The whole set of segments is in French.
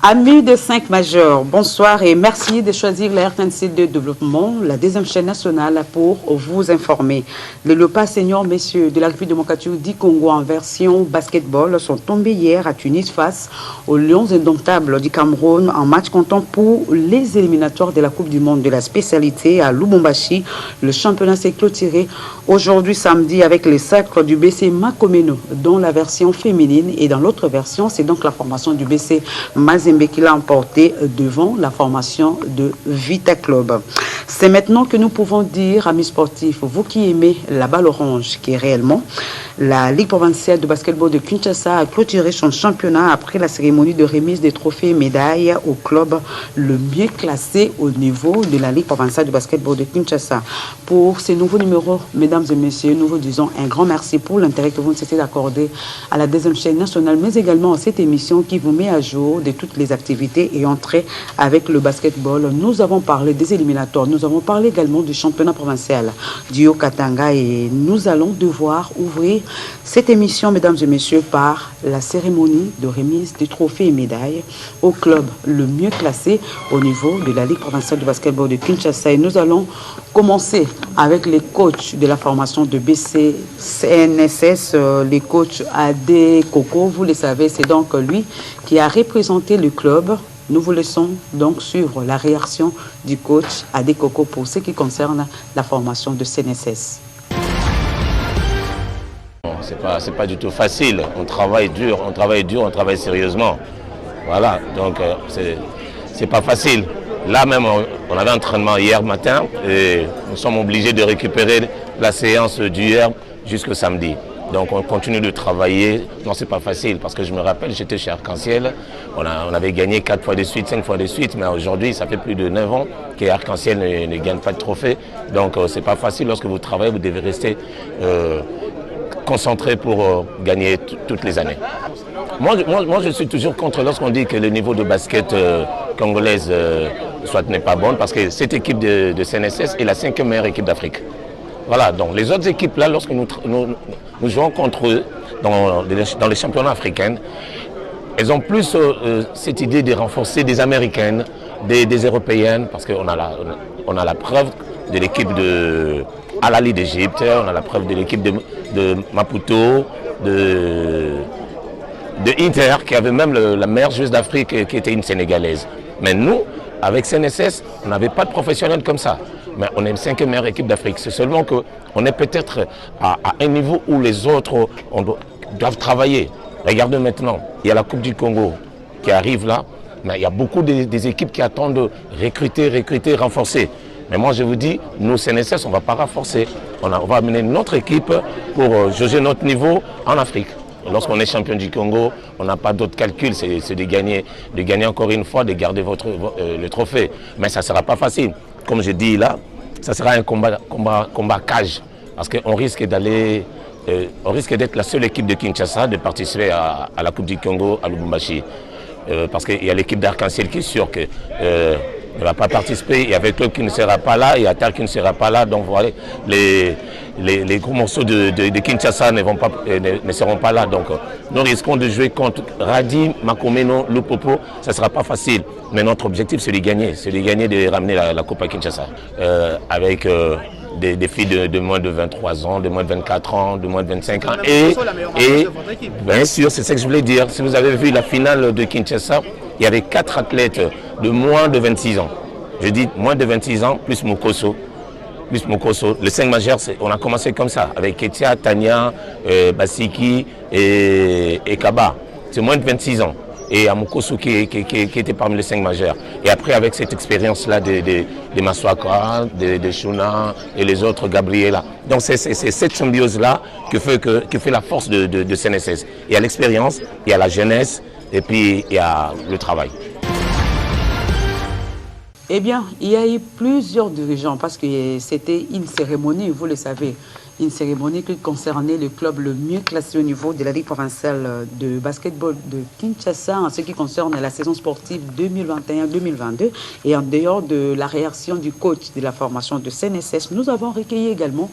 Amis de 5 majeurs, bonsoir et merci de choisir la RTNC de développement, la deuxième chaîne nationale, pour vous informer. Les Leopards seniors, messieurs de la République démocratique du Congo en version basketball sont tombés hier à Tunis face aux Lions indomptables du Cameroun en match comptant pour les éliminatoires de la Coupe du Monde de la spécialité à Lubumbashi. Le championnat s'est clôturé aujourd'hui samedi avec les sacres du BC Makomeno, dont la version féminine, et dans l'autre version, c'est donc la formation du BC Mazembe qui l'a emporté devant la formation de Vita Club. C'est maintenant que nous pouvons dire, amis sportifs, vous qui aimez la balle orange, qui est réellement la Ligue provinciale de basketball de Kinshasa a clôturé son championnat après la cérémonie de remise des trophées et médailles au club le mieux classé au niveau de la Ligue provinciale de basketball de Kinshasa. Pour ces nouveaux numéros, mesdames et messieurs, nous vous disons un grand merci pour l'intérêt que vous ne cessez d'accorder à la deuxième chaîne nationale, mais également à cette émission qui vous met à jour de toutes les activités et entrées avec le basketball. Nous avons parlé des éliminatoires, nous avons parlé également du championnat provincial du Haut-Katanga et nous allons devoir ouvrir cette émission, mesdames et messieurs, par la cérémonie de remise des trophées et médailles au club le mieux classé au niveau de la Ligue provinciale de basketball de Kinshasa. Et nous allons commencer avec les coachs de la formation de BC CNSS, les coachs Adé Coco. Vous le savez, c'est donc lui qui a représenté le club. Nous vous laissons donc suivre la réaction du coach Adé Coco pour ce qui concerne la formation de CNSS. C'est pas du tout facile. On travaille dur, on travaille sérieusement. Voilà, donc c'est pas facile. Là même, on avait un entraînement hier matin et nous sommes obligés de récupérer la séance d'hier jusqu'au samedi. Donc on continue de travailler. Non, c'est pas facile parce que je me rappelle, j'étais chez Arc-en-Ciel. On avait gagné 4 fois de suite, 5 fois de suite, mais aujourd'hui, ça fait plus de 9 ans qu'Arc-en-Ciel ne gagne pas de trophée. Donc c'est pas facile. Lorsque vous travaillez, vous devez rester concentré pour gagner toutes les années. Moi, je suis toujours contre lorsqu'on dit que le niveau de basket congolaise soit n'est pas bon, parce que cette équipe de CNSS est la 5e meilleure équipe d'Afrique. Voilà, donc les autres équipes là, lorsque nous jouons contre eux dans les championnats africains, elles ont plus cette idée de renforcer des Américaines, des Européennes, parce qu'on a la preuve de l'équipe de Al-Ahly d'Égypte, on a la preuve de l'équipe de Maputo, de Inter, qui avait même la meilleure joueuse d'Afrique, qui était une Sénégalaise. Mais nous, avec CNSS, on n'avait pas de professionnels comme ça. Mais on est une 5e meilleure équipe d'Afrique. C'est seulement qu'on est peut-être à un niveau où les autres doivent travailler. Regardez maintenant, il y a la Coupe du Congo qui arrive là, mais il y a beaucoup des équipes qui attendent de recruter, renforcer. Mais moi je vous dis, nous CNSS, on ne va pas renforcer. On va amener notre équipe pour juger notre niveau en Afrique. Lorsqu'on est champion du Congo, on n'a pas d'autre calcul, c'est de gagner encore une fois, de garder le trophée. Mais ça ne sera pas facile. Comme je dis là, ça sera un combat cage. Parce qu'on risque d'être la seule équipe de Kinshasa de participer à la Coupe du Congo à Lubumbashi. Parce qu'il y a l'équipe d'Arc-en-Ciel qui est sûre que ne va pas participer. Il y a avec club qui ne sera pas là, il y a Terre qui ne sera pas là. Donc voilà, les gros morceaux de Kinshasa ne seront pas là. Donc nous risquons de jouer contre Radi, Makomeno, Lupopo. Ça ne sera pas facile. Mais notre objectif, c'est de gagner, de ramener la Coupe à Kinshasa. Avec des filles de moins de 23 ans, de moins de 24 ans, de moins de 25 ans. Et bien sûr, c'est ce que je voulais dire. Si vous avez vu la finale de Kinshasa, il y avait 4 athlètes de moins de 26 ans. Je dis moins de 26 ans, plus Mokoso. Les 5 majeurs, on a commencé comme ça, avec Ketia, Tania, Basiki et Kaba. C'est moins de 26 ans. Et Amukoso qui était parmi les 5 majeurs. Et après, avec cette expérience-là de Maswaka, de Shuna et les autres, Gabriela. Donc c'est cette symbiose-là qui fait la force de CNSS. Il y a l'expérience, il y a la jeunesse, et puis il y a le travail. Eh bien, il y a eu plusieurs dirigeants parce que c'était une cérémonie, vous le savez, une cérémonie qui concernait le club le mieux classé au niveau de la Ligue provinciale de basketball de Kinshasa en ce qui concerne la saison sportive 2021-2022. Et en dehors de la réaction du coach de la formation de CNSS, nous avons recueilli également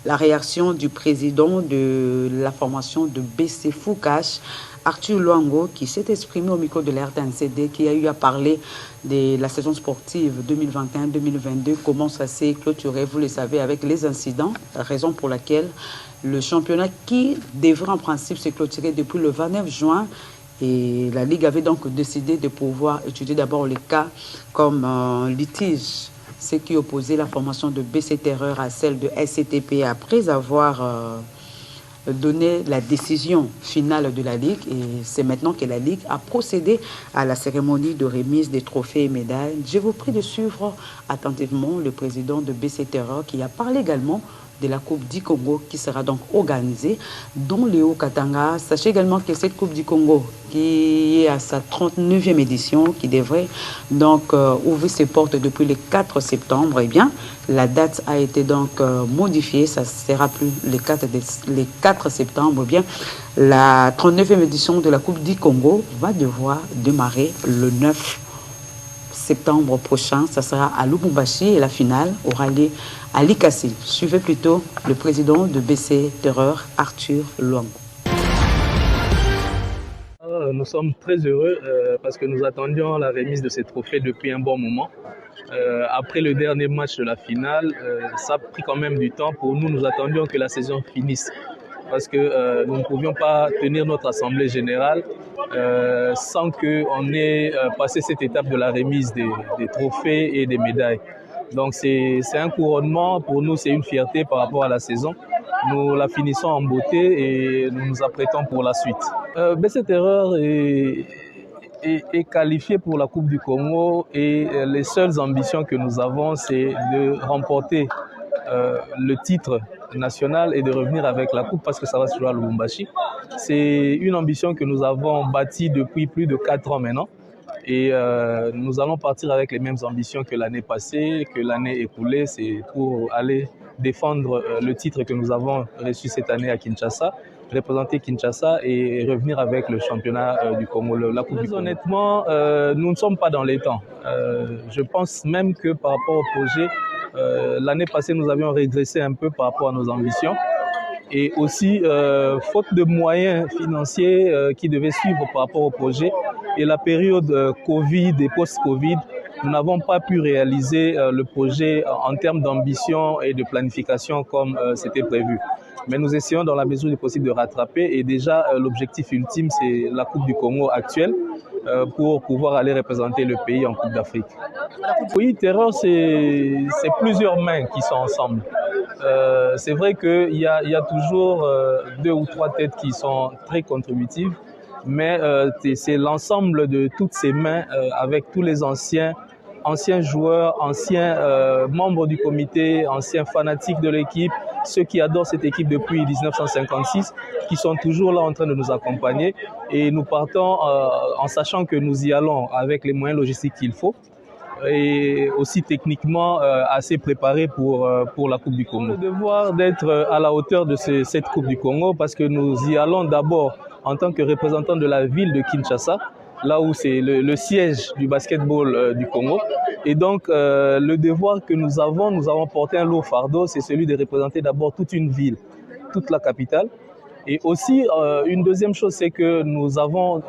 la réaction du président de la formation de BC Foucache Arthur Luango, qui s'est exprimé au micro de la RTNCD, qui a eu à parler de la saison sportive 2021-2022, comment ça s'est clôturé, vous le savez, avec les incidents, raison pour laquelle le championnat qui devrait en principe se clôturer depuis le 29 juin, et la Ligue avait donc décidé de pouvoir étudier d'abord les cas comme litige, ce qui opposait la formation de BC Terreur à celle de SCTP après avoir donné la décision finale de la Ligue. Et c'est maintenant que la Ligue a procédé à la cérémonie de remise des trophées et médailles. Je vous prie de suivre attentivement le président de BC Terreur qui a parlé également de la Coupe du Congo qui sera donc organisée dans le Haut-Katanga. Sachez également que cette Coupe du Congo qui est à sa 39e édition, qui devrait donc ouvrir ses portes depuis le 4 septembre, eh bien, la date a été donc modifiée. Ça ne sera plus le 4 septembre. Eh bien, la 39e édition de la Coupe du Congo va devoir démarrer le 9 septembre prochain. Ça sera à Lubumbashi et la finale aura lieu à Likasi. Suivez plutôt le président de BC Terreur, Arthur Luango. Nous sommes très heureux parce que nous attendions la remise de ces trophées depuis un bon moment. Après le dernier match de la finale, ça a pris quand même du temps pour nous. Nous attendions que la saison finisse parce que nous ne pouvions pas tenir notre assemblée générale sans qu'on ait passé cette étape de la remise des trophées et des médailles. Donc c'est un couronnement, pour nous c'est une fierté par rapport à la saison. Nous la finissons en beauté et nous nous apprêtons pour la suite. BC Terreur est qualifié pour la Coupe du Congo et les seules ambitions que nous avons, c'est de remporter le titre national et de revenir avec la Coupe parce que ça va se jouer à Lubumbashi. C'est une ambition que nous avons bâtie depuis plus de 4 ans maintenant. Et nous allons partir avec les mêmes ambitions que l'année passée, que l'année écoulée. C'est pour aller défendre le titre que nous avons reçu cette année à Kinshasa, représenter Kinshasa et revenir avec le championnat du Congo, la Coupe du Congo. Honnêtement, nous ne sommes pas dans les temps. Je pense même que par rapport au projet, l'année passée, nous avions régressé un peu par rapport à nos ambitions. Et aussi, faute de moyens financiers qui devaient suivre par rapport au projet, et la période Covid et post-Covid, nous n'avons pas pu réaliser le projet en termes d'ambition et de planification comme c'était prévu. Mais nous essayons dans la mesure du possible de rattraper et déjà l'objectif ultime, c'est la Coupe du Congo actuelle pour pouvoir aller représenter le pays en Coupe d'Afrique. Oui, Terreur, c'est plusieurs mains qui sont ensemble. C'est vrai qu'il y a toujours 2 ou 3 têtes qui sont très contributives, mais c'est l'ensemble de toutes ces mains avec tous les anciens joueurs, anciens membres du comité, anciens fanatiques de l'équipe, ceux qui adorent cette équipe depuis 1956, qui sont toujours là en train de nous accompagner. Et nous partons en sachant que nous y allons avec les moyens logistiques qu'il faut et aussi techniquement assez préparés pour la Coupe du Congo. Le devoir d'être à la hauteur de cette Coupe du Congo parce que nous y allons d'abord en tant que représentants de la ville de Kinshasa, là où c'est le siège du basketball du Congo. Et donc, le devoir que nous avons porté un lourd fardeau, c'est celui de représenter d'abord toute une ville, toute la capitale. Et aussi, une deuxième chose, c'est que nous avons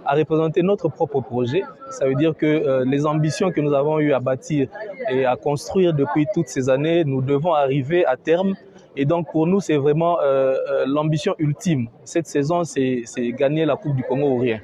à représenter notre propre projet. Ça veut dire que les ambitions que nous avons eues à bâtir et à construire depuis toutes ces années, nous devons arriver à terme. Et donc, pour nous, c'est vraiment l'ambition ultime. Cette saison, c'est gagner la Coupe du Congo ou rien.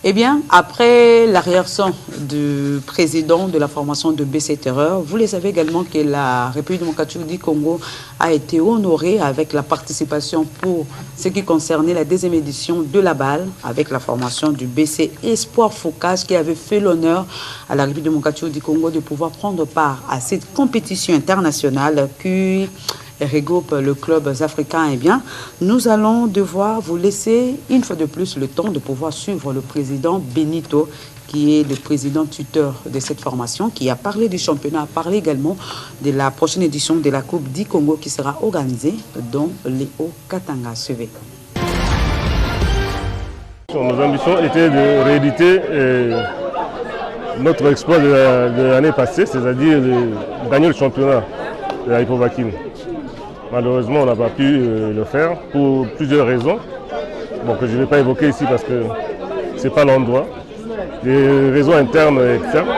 Eh bien, après la réaction du président de la formation de BC Terreur, vous le savez également que la République démocratique du Congo a été honorée avec la participation pour ce qui concernait la 2e édition de la balle avec la formation du BC Espoir Focage qui avait fait l'honneur à la République démocratique du Congo de pouvoir prendre part à cette compétition internationale qui regroupe le club africain. Eh bien, nous allons devoir vous laisser une fois de plus le temps de pouvoir suivre le président Benito, qui est le président tuteur de cette formation, qui a parlé du championnat, a parlé également de la prochaine édition de la Coupe du Congo qui sera organisée dans les Hauts-Katanga. Suivez. Nos ambitions étaient de rééditer notre exploit de l'année passée, c'est-à-dire de gagner le championnat de la Hypovaquine. Malheureusement, on n'a pas pu le faire pour plusieurs raisons. Bon, que je ne vais pas évoquer ici parce que ce n'est pas l'endroit. Des raisons internes et externes.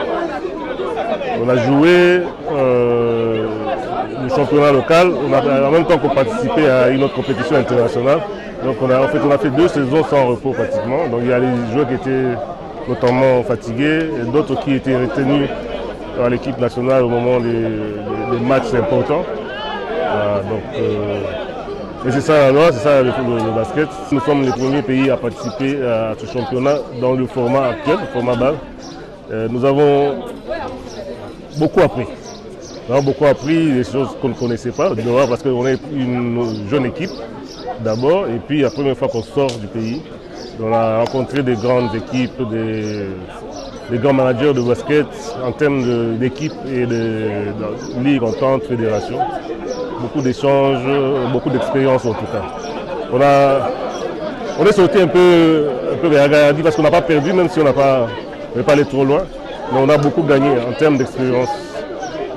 On a joué le championnat local, en même temps qu'on participait à une autre compétition internationale. Donc on a fait 2 saisons sans repos pratiquement. Donc il y a les joueurs qui étaient notamment fatigués et d'autres qui étaient retenus par l'équipe nationale au moment des matchs importants. Et c'est ça la loi, c'est ça le basket. Nous sommes les premiers pays à participer à ce championnat dans le format actuel, le format BAL. Nous avons beaucoup appris. Nous avons beaucoup appris des choses qu'on ne connaissait pas, parce qu'on est une jeune équipe d'abord, et puis la première fois qu'on sort du pays, on a rencontré des grandes équipes, des grands managers de basket en termes d'équipe et de ligue, entente, fédération. Beaucoup d'échanges, beaucoup d'expériences en tout cas. On est sorti un peu regardé parce qu'on n'a pas perdu, même si on n'est pas allé trop loin, mais on a beaucoup gagné en termes d'expérience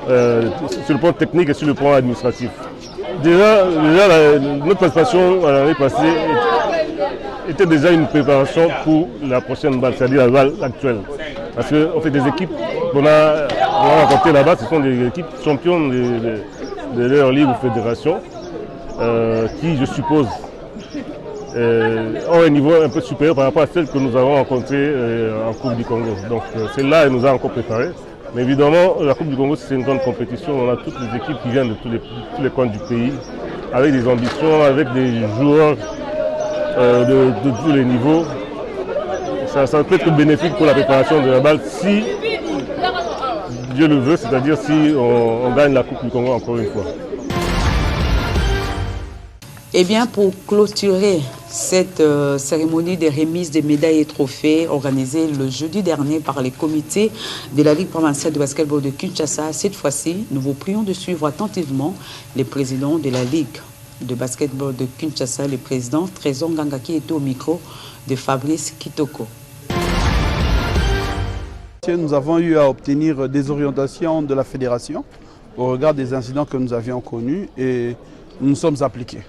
sur le plan technique et sur le plan administratif. Déjà notre participation à l'année passée était déjà une préparation pour la prochaine balle, c'est-à-dire la balle actuelle. Parce qu'on fait des équipes qu'on a rencontrées là-bas, ce sont des équipes championnes de leur ligue ou fédération, qui, je suppose, ont un niveau un peu supérieur par rapport à celles que nous avons rencontrées en Coupe du Congo. Donc celle-là, elle nous a encore préparés. Mais évidemment, la Coupe du Congo, c'est une grande compétition. On a toutes les équipes qui viennent de tous les coins du pays, avec des ambitions, avec des joueurs de tous les niveaux. Ça peut être bénéfique pour la préparation de la balle si Dieu le veut, c'est-à-dire si on gagne la Coupe du Congo encore une fois. Eh bien, pour clôturer cette cérémonie de remise des médailles et trophées organisée le jeudi dernier par les comités de la Ligue provinciale de basketball de Kinshasa, cette fois-ci, nous vous prions de suivre attentivement les présidents de la Ligue de basketball de Kinshasa, le président Trésor Nganga qui était au micro de Fabrice Kitoko. Nous avons eu à obtenir des orientations de la fédération au regard des incidents que nous avions connus et nous nous sommes appliqués.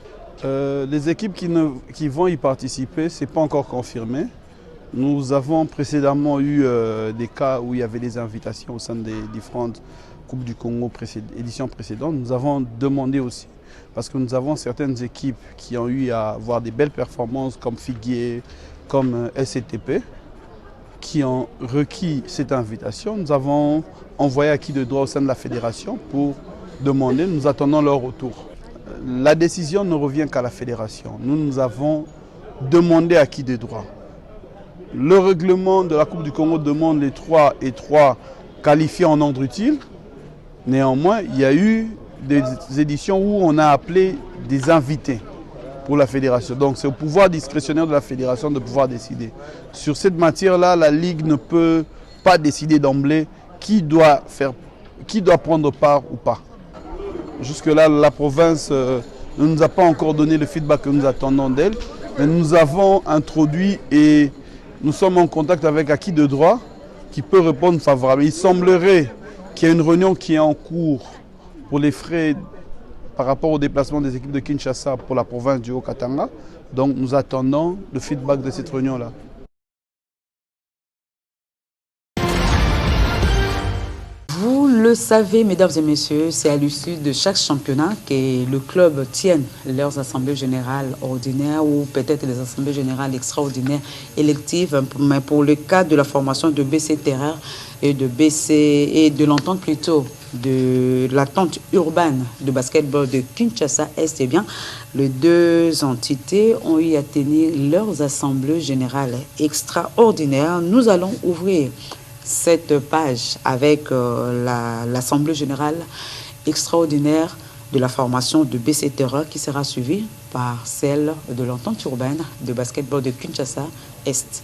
Les équipes qui vont y participer, ce n'est pas encore confirmé. Nous avons précédemment eu des cas où il y avait des invitations au sein des différentes Coupes du Congo éditions précédentes. Nous avons demandé aussi, parce que nous avons certaines équipes qui ont eu à avoir des belles performances comme Figuier, comme SCTP, qui ont requis cette invitation. Nous avons envoyé acquis de droit au sein de la fédération pour demander, nous attendons leur retour. La décision ne revient qu'à la fédération. Nous avons demandé acquis de droit. Le règlement de la Coupe du Congo demande les 3 et 3 qualifiés en ordre utile. Néanmoins, il y a eu des éditions où on a appelé des invités pour la fédération. Donc c'est au pouvoir discrétionnaire de la fédération de pouvoir décider. Sur cette matière-là, la Ligue ne peut pas décider d'emblée qui doit prendre part ou pas. Jusque-là, la province ne nous a pas encore donné le feedback que nous attendons d'elle, mais nous avons introduit et nous sommes en contact avec acquis de droit qui peut répondre favorablement. Il semblerait qu'il y ait une réunion qui est en cours pour les frais par rapport au déplacement des équipes de Kinshasa pour la province du Haut-Katanga. Donc nous attendons le feedback de cette réunion-là. Vous le savez, mesdames et messieurs, c'est à l'issue de chaque championnat que le club tienne leurs assemblées générales ordinaires ou peut-être les assemblées générales extraordinaires électives. Mais pour le cas de la formation de BC Terreur et de l'entente plutôt de l'attente urbaine de basketball de Kinshasa Est, eh bien, les deux entités ont eu à tenir leurs assemblées générales extraordinaires. Nous allons ouvrir cette page avec l'Assemblée générale extraordinaire de la formation de BC Terreur qui sera suivie par celle de l'entente urbaine de basketball de Kinshasa Est.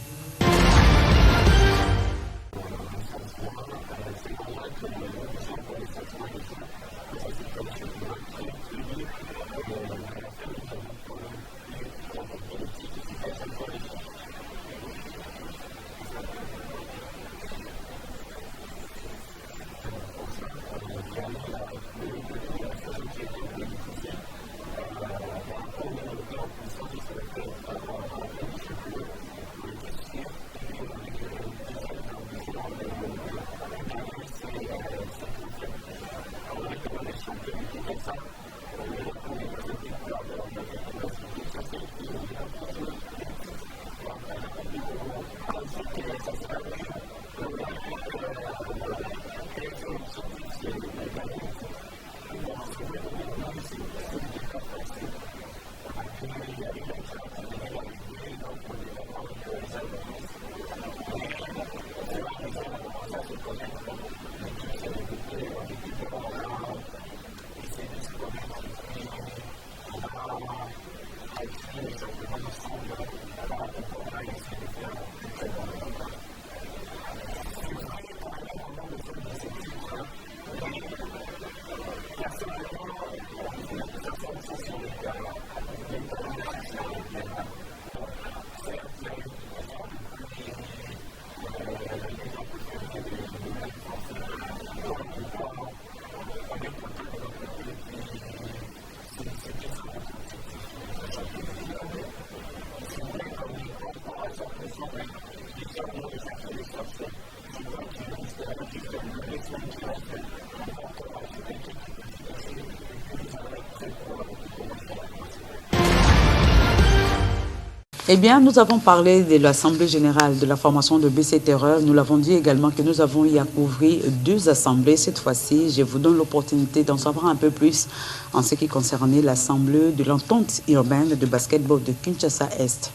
Eh bien, nous avons parlé de l'Assemblée générale de la formation de BC Terreur. Nous l'avons dit également que nous avons eu à couvrir 2 assemblées. Cette fois-ci, je vous donne l'opportunité d'en savoir un peu plus en ce qui concernait l'Assemblée de l'entente urbaine de basketball de Kinshasa-Est.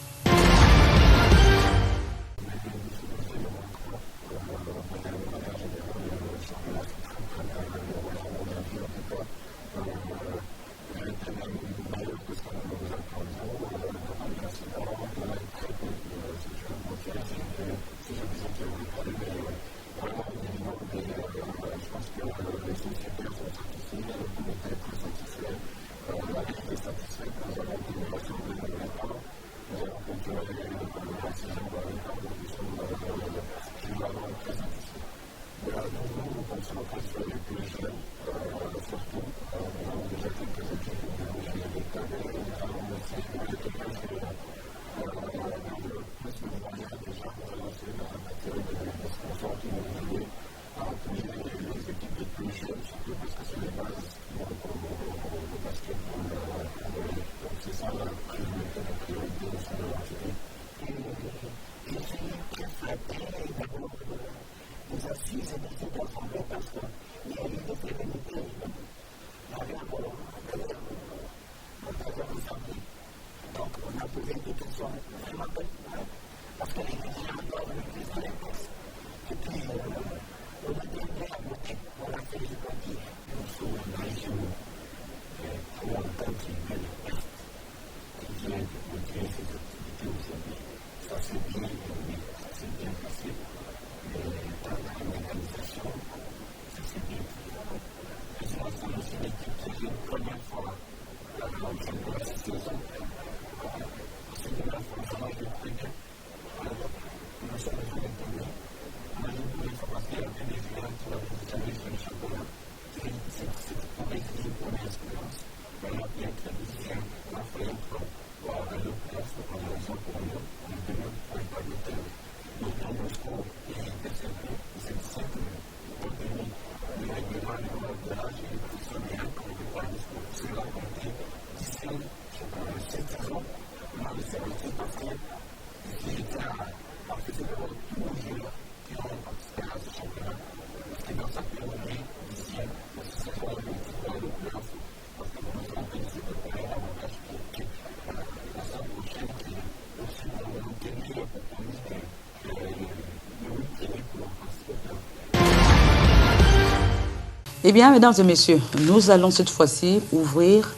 Eh bien, mesdames et messieurs, nous allons cette fois-ci ouvrir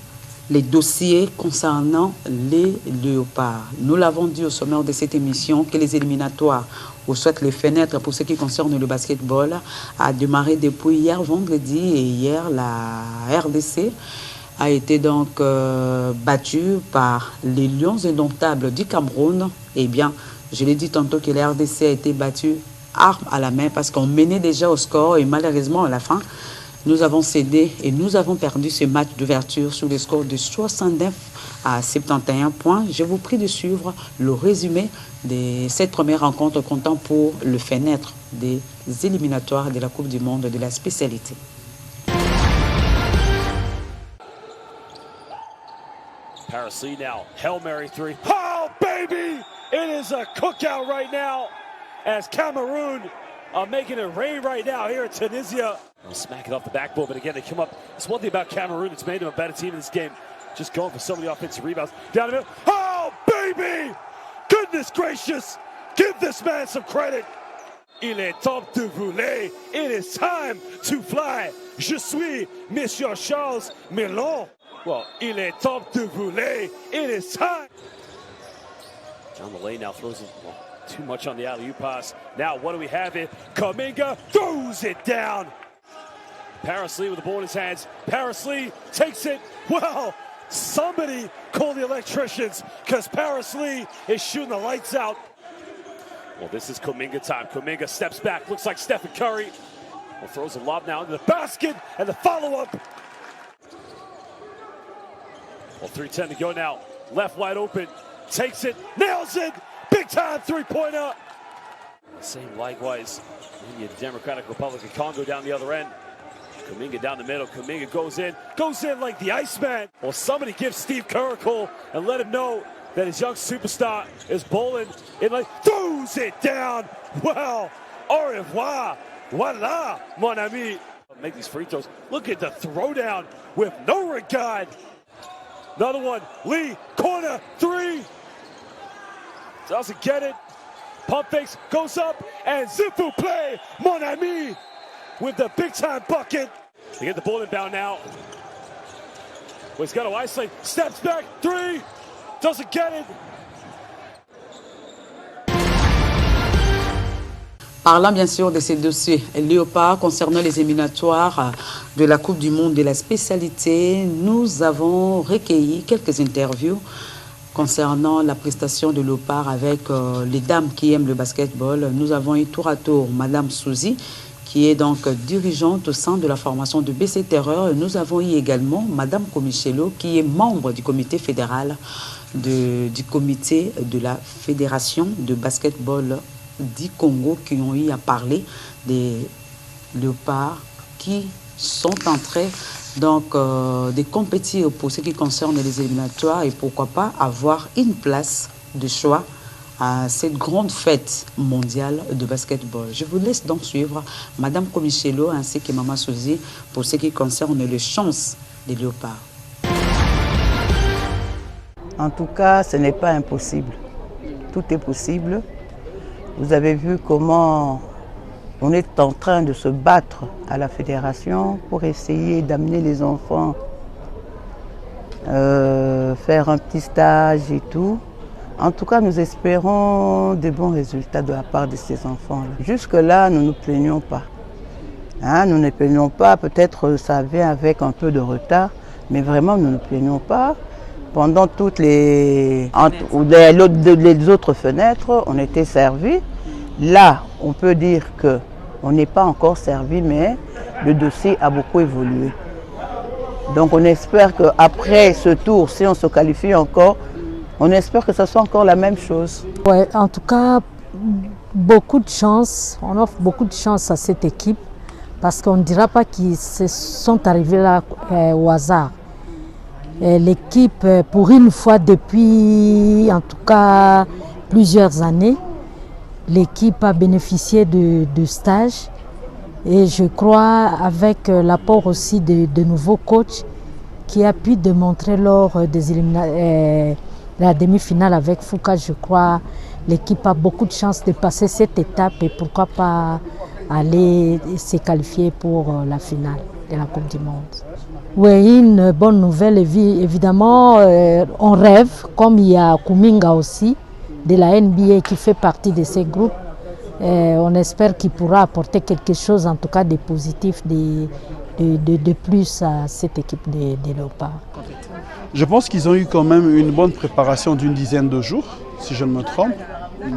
les dossiers concernant les léopards. Nous l'avons dit au sommaire de cette émission que les éliminatoires, ou soit les fenêtres pour ce qui concerne le basketball, a démarré depuis hier vendredi et hier la RDC a été donc battue par les Lions indomptables du Cameroun. Eh bien, je l'ai dit tantôt que la RDC a été battue arme à la main parce qu'on menait déjà au score et malheureusement à la fin, nous avons cédé et nous avons perdu ce match d'ouverture sur le score de 69 à 71 points. Je vous prie de suivre le résumé de cette première rencontre comptant pour le fenêtre des éliminatoires de la Coupe du Monde de la spécialité. Parsley now, Hail Mary 3. Oh, baby! It is a cookout right now as Cameroon are making it rain right now here in Tunisia. They'll smack it off the backboard, but again, they come up. It's one thing about Cameroon that's made them a better team in this game. Just going for so many offensive rebounds. Down the middle. Oh, baby! Goodness gracious! Give this man some credit. Il est temps de voler. It is time to fly. Je suis Monsieur Charles Melon. Well, il est temps de voler. It is time. John the lane now throws it too much on the alley-oop pass. Now, what do we have here? Kuminga throws it down. Parsley with the ball in his hands. Parsley takes it. Well, somebody call the electricians because Parsley is shooting the lights out. Well, this is Kuminga time. Kuminga steps back. Looks like Stephen Curry. Well, throws a lob now into the basket and the follow-up. Well, 3:10 to go now. Left wide open. Takes it. Nails it. Big big time three-pointer. Same likewise in the Democratic Republic of Congo down the other end. Kuminga down the middle. Kuminga goes in like the Iceman. Well, somebody give Steve Kerr a call and let him know that his young superstar is bowling. It like throws it down. Well, au revoir. Voila, mon ami. Make these free throws. Look at the throwdown with no regard. Another one. Lee, corner, three. Doesn't get it. Pump fakes, goes up, and Zifu play, mon ami, with the big-time bucket. They get the ball inbound now. Well, he's got to isolate. Steps back, three. Doesn't get it. Parlant bien sûr de ces dossiers Léopard concernant les éliminatoires de la Coupe du Monde de la spécialité, nous avons recueilli quelques interviews concernant la prestation de Léopard avec les dames qui aiment le basketball. Nous avons eu tour à tour Madame Souzy, qui est donc dirigeante au sein de la formation de BC Terreur. Nous avons eu également Madame Komichello, qui est membre du comité fédéral du comité de la Fédération de basketball du Congo, qui ont eu à parler des léopards qui sont en train donc de compétir pour ce qui concerne les éliminatoires et pourquoi pas avoir une place de choix à cette grande fête mondiale de basketball. Je vous laisse donc suivre Madame Komichello ainsi que Maman Souzy pour ce qui concerne les chances des léopards. En tout cas, ce n'est pas impossible. Tout est possible. Vous avez vu comment on est en train de se battre à la fédération pour essayer d'amener les enfants faire un petit stage et tout. En tout cas, nous espérons de bons résultats de la part de ces enfants-là. Jusque-là, nous ne nous plaignons pas. Nous ne plaignons pas, peut-être ça vient avec un peu de retard, mais vraiment nous ne plaignons pas. Pendant toutes les autres fenêtres, on était servis. Là, on peut dire qu'on n'est pas encore servi, mais le dossier a beaucoup évolué. Donc on espère qu'après ce tour, si on se qualifie encore, on espère que ce soit encore la même chose. Ouais, en tout cas, beaucoup de chance. On offre beaucoup de chance à cette équipe parce qu'on ne dira pas qu'ils se sont arrivés là au hasard. L'équipe, pour une fois depuis, en tout cas, plusieurs années, l'équipe a bénéficié de stages et je crois avec l'apport aussi de nouveaux coachs qui a pu démontrer lors des la demi-finale avec Foucault, je crois l'équipe a beaucoup de chance de passer cette étape et pourquoi pas aller se qualifier pour la finale de la Coupe du Monde. Oui, une bonne nouvelle, évidemment, on rêve, comme il y a Kuminga aussi, de la NBA qui fait partie de ces groupes. On espère qu'il pourra apporter quelque chose, en tout cas de positif, de plus à cette équipe des Léopards. Je pense qu'ils ont eu quand même une bonne préparation d'une dizaine de jours, si je ne me trompe.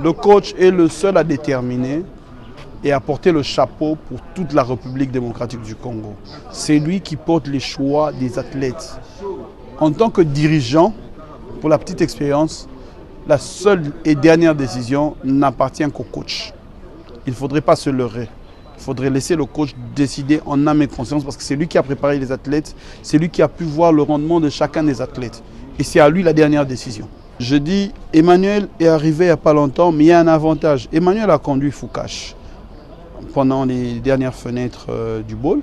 Le coach est le seul à déterminer et à porter le chapeau pour toute la République démocratique du Congo. C'est lui qui porte les choix des athlètes. En tant que dirigeant, pour la petite expérience, la seule et dernière décision n'appartient qu'au coach. Il ne faudrait pas se leurrer. Il faudrait laisser le coach décider en âme et conscience parce que c'est lui qui a préparé les athlètes, c'est lui qui a pu voir le rendement de chacun des athlètes. Et c'est à lui la dernière décision. Je dis, Emmanuel est arrivé il n'y a pas longtemps, mais il y a un avantage. Emmanuel a conduit Foucache pendant les dernières fenêtres du bowl,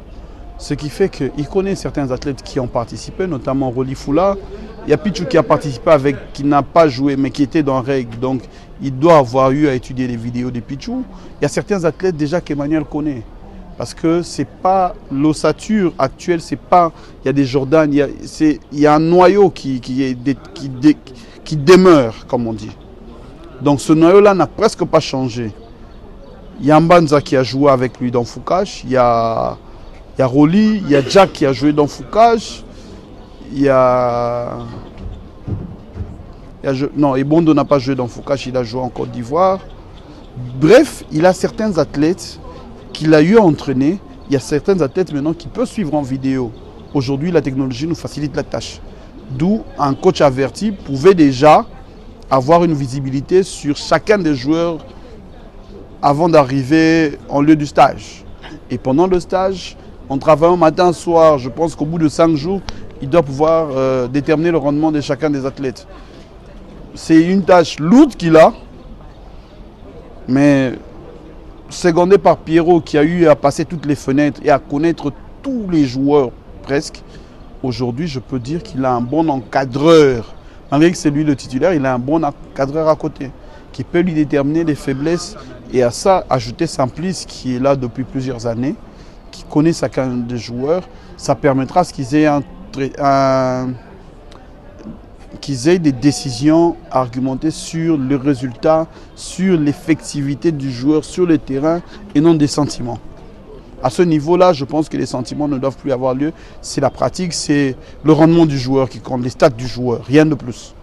ce qui fait qu'il connaît certains athlètes qui ont participé, notamment Roli Foula. Il y a Pichou qui a participé avec, qui n'a pas joué, mais qui était dans règle, donc il doit avoir eu à étudier les vidéos de Pichou. Il y a certains athlètes déjà qu'Emmanuel connaît, parce que c'est pas l'ossature actuelle, c'est pas, il y a des Jordan, il y a un noyau qui demeure, comme on dit. Donc ce noyau-là n'a presque pas changé. Il y a Mbanza qui a joué avec lui dans Foucache, il y a Roli, il y a Jack qui a joué dans Foucache, non, Ebondo n'a pas joué dans Foucache, il a joué en Côte d'Ivoire. Bref, il a certains athlètes qu'il a eu à entraîner. Il y a certains athlètes maintenant qui peuvent suivre en vidéo. Aujourd'hui, la technologie nous facilite la tâche. D'où un coach averti pouvait déjà avoir une visibilité sur chacun des joueurs avant d'arriver en lieu du stage. Et pendant le stage, en travaillant matin, soir, je pense qu'au bout de 5 jours, il doit pouvoir déterminer le rendement de chacun des athlètes. C'est une tâche lourde qu'il a, mais secondé par Pierrot qui a eu à passer toutes les fenêtres et à connaître tous les joueurs presque, aujourd'hui je peux dire qu'il a un bon encadreur. Malgré que c'est lui le titulaire, il a un bon encadreur à côté qui peut lui déterminer les faiblesses et à ça ajouter Simplice qui est là depuis plusieurs années, qui connaît chacun des joueurs. Ça permettra à ce qu'ils aient qu'ils aient des décisions argumentées sur le résultat, sur l'effectivité du joueur sur le terrain et non des sentiments. À ce niveau-là, je pense que les sentiments ne doivent plus avoir lieu. C'est la pratique, c'est le rendement du joueur qui compte, les stats du joueur, rien de plus.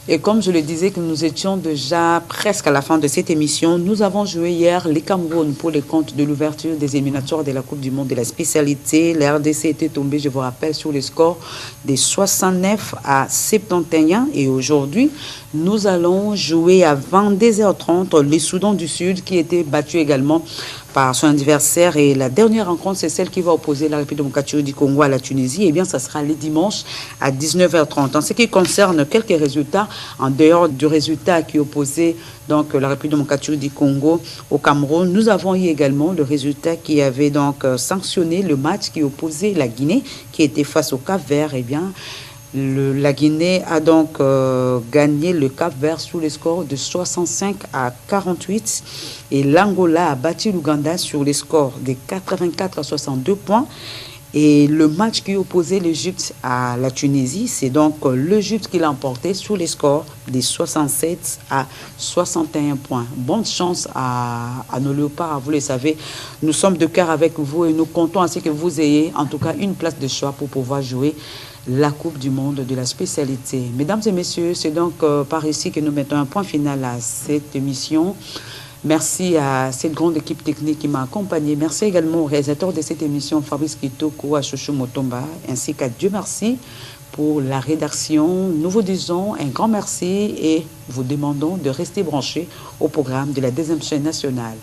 Et comme je le disais que nous étions déjà presque à la fin de cette émission, nous avons joué hier les Cameroun pour les comptes de l'ouverture des éliminatoires de la Coupe du Monde de la spécialité. La RDC était tombée, je vous rappelle, sur le score des 69 à 71. Et aujourd'hui, nous allons jouer à 22h30 les Soudan du Sud qui était battu également par son adversaire. Et la dernière rencontre, c'est celle qui va opposer la République démocratique du Congo à la Tunisie. Et bien, ça sera le dimanche à 19h30. En ce qui concerne quelques résultats, en dehors du résultat qui opposait donc la République démocratique du Congo au Cameroun, nous avons eu également le résultat qui avait donc sanctionné le match qui opposait la Guinée, qui était face au Cap-Vert. Eh bien, la Guinée a donc gagné le Cap-Vert sous les scores de 65 à 48 et l'Angola a battu l'Ouganda sur les scores de 84 à 62 points. Et le match qui opposait l'Égypte à la Tunisie, c'est donc l'Égypte qui l'a emporté sur les scores de 67 à 61 points. Bonne chance à nos léopards, vous le savez. Nous sommes de cœur avec vous et nous comptons à ce que vous ayez en tout cas une place de choix pour pouvoir jouer la Coupe du Monde de la spécialité. Mesdames et messieurs, c'est donc par ici que nous mettons un point final à cette émission. Merci à cette grande équipe technique qui m'a accompagné. Merci également au réalisateur de cette émission, Fabrice Kitoko, à Chouchou Motomba, ainsi qu'à Dieu merci pour la rédaction. Nous vous disons un grand merci et vous demandons de rester branchés au programme de la deuxième chaîne nationale.